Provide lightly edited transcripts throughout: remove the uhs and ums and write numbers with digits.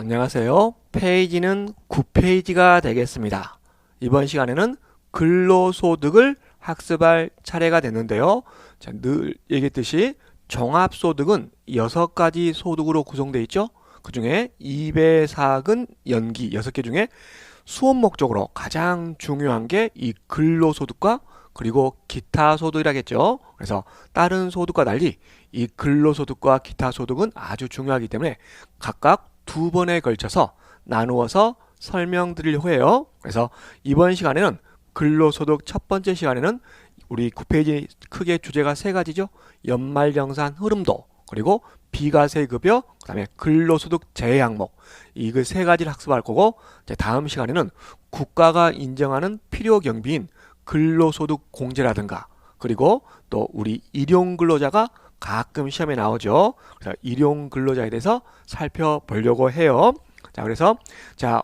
안녕하세요. 페이지는 9페이지가 되겠습니다. 이번 시간에는 근로소득을 학습할 차례가 됐는데요. 자, 늘 얘기했듯이 종합소득은 6가지 소득으로 구성되어 있죠. 그 중에 2배삭은 연기 6개 중에 수업 목적으로 가장 중요한 게 이 근로소득과 그리고 기타 소득이라겠죠. 그래서 다른 소득과 달리 이 근로소득과 기타 소득은 아주 중요하기 때문에 각각 2번에 걸쳐서 나누어서 설명드리려고 해요. 그래서 이번 시간에는 근로소득 첫 번째 시간에는 우리 9페이지 크게 주제가 3가지죠. 연말정산 흐름도, 그리고 비과세급여, 그 다음에 근로소득 제외 항목, 이 3가지를 학습할 거고, 이제 다음 시간에는 국가가 인정하는 필요경비인 근로소득 공제라든가, 그리고 또 우리 일용근로자가 가끔 시험에 나오죠. 그래서 일용근로자에 대해서 살펴보려고 해요. 자, 그래서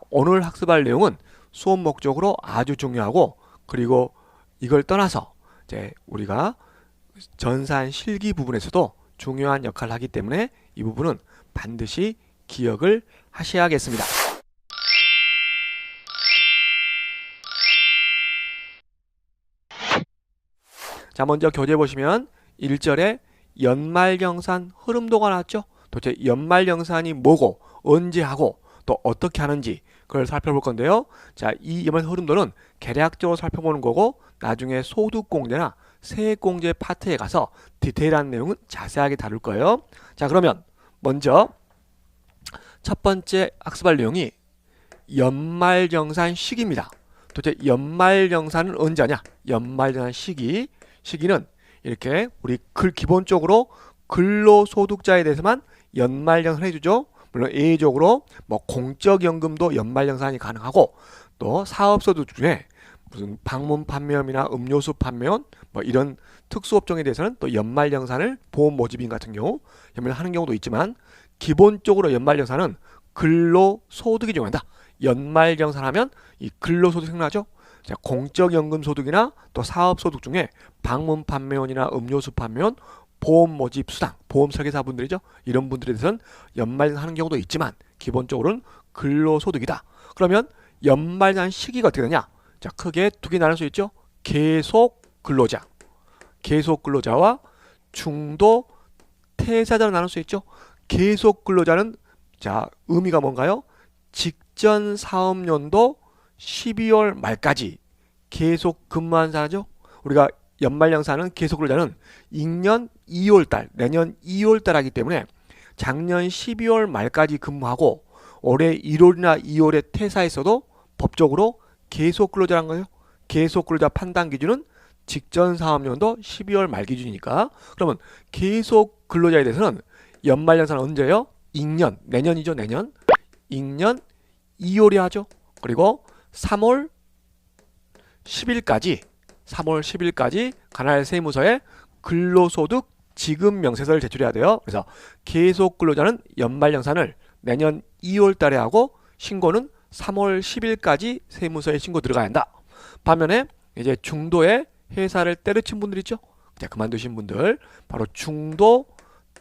오늘 학습할 내용은 수업 목적으로 아주 중요하고, 그리고 이걸 떠나서 이제 우리가 전산 실기 부분에서도 중요한 역할을 하기 때문에 이 부분은 반드시 기억을 하셔야겠습니다. 자, 먼저 교재 보시면 1절에 연말정산 흐름도가 나왔죠. 도대체 연말정산이 뭐고 언제 하고 또 어떻게 하는지 그걸 살펴볼 건데요. 자, 이 연말정산 흐름도는 개략적으로 살펴보는 거고, 나중에 소득공제나 세액공제 파트에 가서 디테일한 내용은 자세하게 다룰 거예요. 자, 그러면 먼저 첫 번째 학습할 내용이 연말정산 시기입니다. 도대체 연말정산은 언제 하냐? 연말정산 시기는 이렇게 우리 기본적으로 근로소득자에 대해서만 연말정산 해주죠. 물론 예외적으로 공적연금도 연말정산이 가능하고, 또 사업소득 중에 무슨 방문 판매업이나 음료수 판매원 이런 특수업종에 대해서는 또 연말정산을 보험 모집인 같은 경우 연말하는 경우도 있지만, 기본적으로 연말정산은 근로소득이 중요하다. 연말정산하면 이 근로소득 생각나죠? 자, 공적연금소득이나 또 사업소득 중에 방문 판매원이나 음료수 판매원, 보험 모집 수당, 보험 설계사분들이죠. 이런 분들에 대해서는 연말정산 하는 경우도 있지만 기본적으로는 근로소득이다. 그러면 연말정산 시기가 어떻게 되냐? 자, 크게 2개 나눌 수 있죠. 계속 근로자와 중도 퇴사자로 나눌 수 있죠. 계속 근로자는 의미가 뭔가요? 직전 사업연도 12월 말까지 계속 근무한 사람이죠. 우리가 연말정산은 계속 근로자는 익년 2월달, 내년 2월달 하기 때문에 작년 12월 말까지 근무하고 올해 1월이나 2월에 퇴사했어도 법적으로 계속 근로자란 거예요. 계속 근로자 판단 기준은 직전 사업연도 12월 말 기준이니까, 그러면 계속 근로자에 대해서는 연말정산은 언제예요? 익년, 내년이죠. 내년. 익년 2월에 하죠. 그리고 3월 10일까지 관할 세무서에 근로소득 지급 명세서를 제출해야 돼요. 그래서 계속 근로자는 연말정산을 내년 2월 달에 하고 신고는 3월 10일까지 세무서에 신고 들어가야 한다. 반면에 이제 중도에 회사를 때려친 분들 있죠. 그만두신 분들, 바로 중도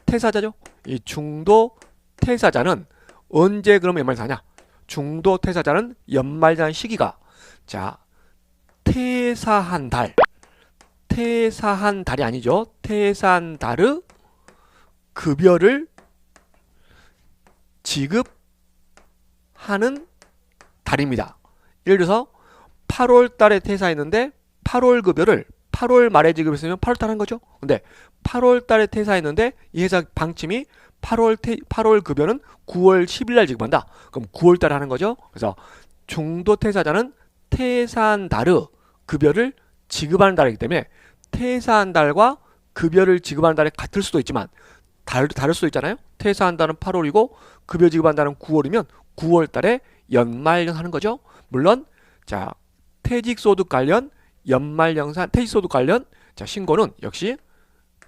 퇴사자죠. 이 중도 퇴사자는 언제 그러면 연말정산하냐? 중도 퇴사자는 연말정산 시기가 퇴사한 달이 아니죠. 퇴사한 달의 급여를 지급하는 달입니다. 예를 들어서 8월 달에 퇴사했는데 8월 급여를 8월 말에 지급했으면 8월 달 한 거죠. 근데 8월 달에 퇴사했는데 이 회사 방침이 8월 급여는 9월 10일 날 지급한다. 그럼 9월 달에 하는 거죠. 그래서 중도 퇴사자는 퇴사한 달의 급여를 지급하는 달이기 때문에 퇴사한 달과 급여를 지급하는 달이 같을 수도 있지만 다를 수도 있잖아요. 퇴사한 달은 8월이고 급여 지급한 달은 9월이면 9월 달에 연말정산 하는 거죠. 물론 퇴직소득 관련 연말정산, 퇴직소득 관련 신고는 역시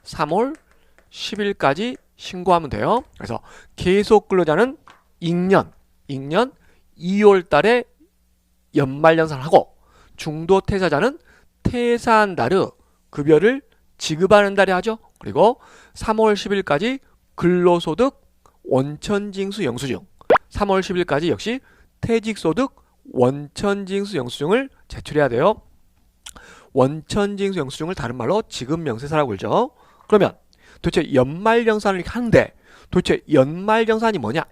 3월 10일까지 신고하면 돼요. 그래서 계속 근로자는 익년 2월 달에 연말정산을 하고, 중도 퇴사자는 퇴사한 달의 급여를 지급하는 달에 하죠. 그리고 3월 10일까지 근로소득 원천징수 영수증, 3월 10일까지 역시 퇴직소득 원천징수 영수증을 제출해야 돼요. 원천징수 영수증을 다른 말로 지급 명세서라고 그러죠. 그러면 도대체 연말정산을 이렇게 하는데 도대체 연말정산이 뭐냐?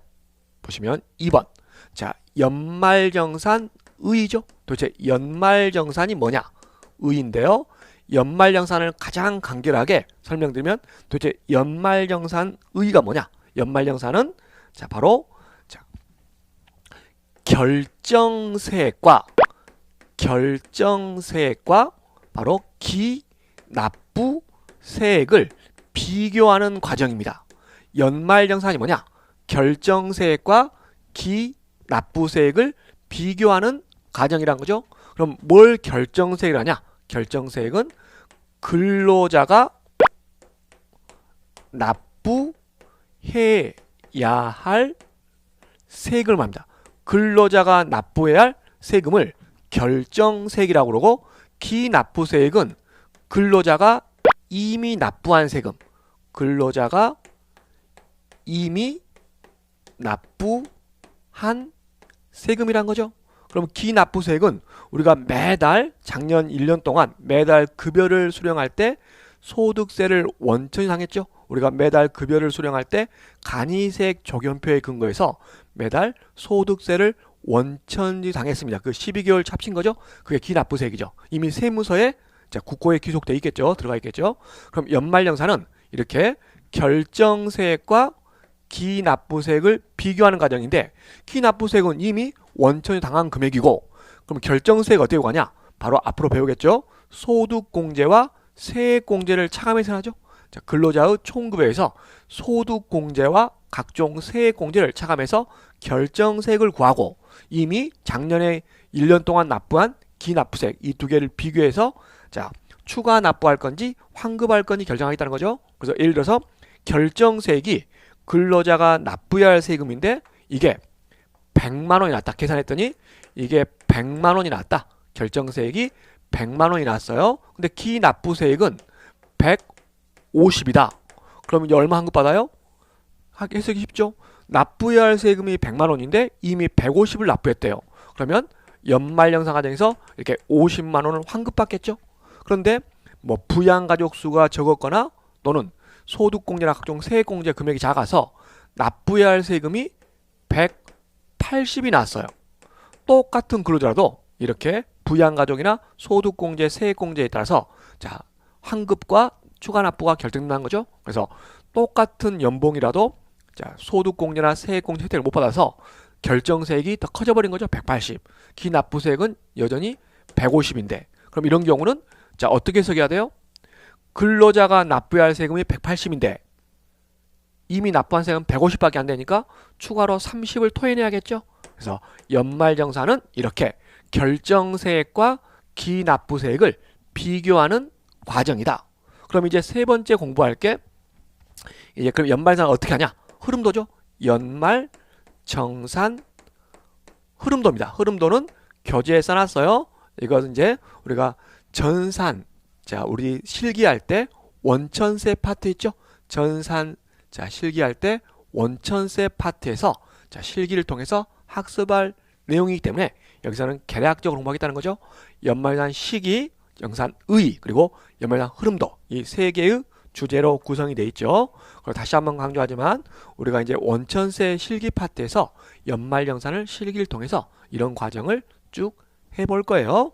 보시면 2번. 자, 연말정산 의의죠. 도대체 연말정산이 뭐냐? 의의인데요. 연말정산을 가장 간결하게 설명드리면 도대체 연말정산 의의가 뭐냐? 연말정산은 자 바로 자 결정세액과 바로 기납부세액을 비교하는 과정입니다. 연말정산이 뭐냐? 결정세액과 기납부세액을 비교하는 과정이란 거죠. 그럼 뭘 결정세액을 하냐? 결정세액은 근로자가 납부해야 할 세금을 말합니다. 근로자가 납부해야 할 세금을 결정세액이라고 그러고 기납부세액은 근로자가 이미 납부한 세금, 근로자가 이미 납부한 세금이란 거죠. 그럼 기납부세액은 우리가 매달 작년 1년 동안 매달 급여를 수령할 때 소득세를 원천히 당했죠. 우리가 매달 급여를 수령할 때 간이세액 적용표에 근거해서 매달 소득세를 원천히 당했습니다. 그 12개월 합친 거죠. 그게 기납부세액이죠. 이미 세무서에 자, 국고에 기록돼 있겠죠. 들어가 있겠죠. 그럼 연말정산은 이렇게 결정세액과 기납부세액을 비교하는 과정인데 기납부세액은 이미 원천히 당한 금액이고 그럼 결정세액 어떻게 가냐? 바로 앞으로 배우겠죠. 소득공제와 세액공제를 차감해서 하죠. 자, 근로자의 총급여에서 소득공제와 각종 세액공제를 차감해서 결정세액을 구하고 이미 작년에 1년 동안 납부한 기납부세액 이 두 개를 비교해서 자 추가 납부할 건지 환급할 건지 결정하겠다는 거죠. 그래서 예를 들어서 결정세액이 근로자가 납부해야 할 세금인데 이게 100만 원이 났다. 계산했더니 이게 100만 원이 났다. 결정세액이 100만 원이 났어요. 근데 기납부세액은 150이다. 그러면 이제 얼마 환급 받아요? 해석이 쉽죠? 납부해야 할 세금이 100만 원인데 이미 150을 납부했대요. 그러면 연말정산 과정에서 이렇게 50만 원을 환급받겠죠? 그런데 뭐 부양가족 수가 적었거나 또는 소득공제나 각종 세액공제 금액이 작아서 납부해야 할 세금이 180이 났어요. 똑같은 근로자라도 이렇게 부양가족이나 소득공제, 세액공제에 따라서 자 환급과 추가 납부가 결정된다는 거죠. 그래서 똑같은 연봉이라도 자 소득공제나 세액공제 혜택을 못 받아서 결정세액이 더 커져버린 거죠. 180. 기납부세액은 여전히 150인데 그럼 이런 경우는 자 어떻게 해석해야 돼요? 근로자가 납부해야 할 세금이 180인데 이미 납부한 세금은 150밖에 안 되니까 추가로 30을 토해내야겠죠. 그래서 연말정산은 이렇게 결정세액과 기납부세액을 비교하는 과정이다. 그럼 이제 세 번째 공부할 게 이제 그럼 연말정산 어떻게 하냐? 흐름도죠. 연말정산 흐름도입니다. 흐름도는 교재에 써놨어요. 이것은 이제 우리가 전산 자 우리 실기할 때 원천세 파트 있죠. 전산 자 실기할 때 원천세 파트에서 자 실기를 통해서 학습할 내용이기 때문에 여기서는 개략적으로 공부하겠다는 거죠. 연말정산 시기, 정산 의 그리고 연말정산 흐름도 이 세 개의 주제로 구성이 되어 있죠. 그리고 다시 한번 강조하지만 우리가 이제 원천세 실기 파트에서 연말정산을 실기를 통해서 이런 과정을 쭉 해볼 거예요.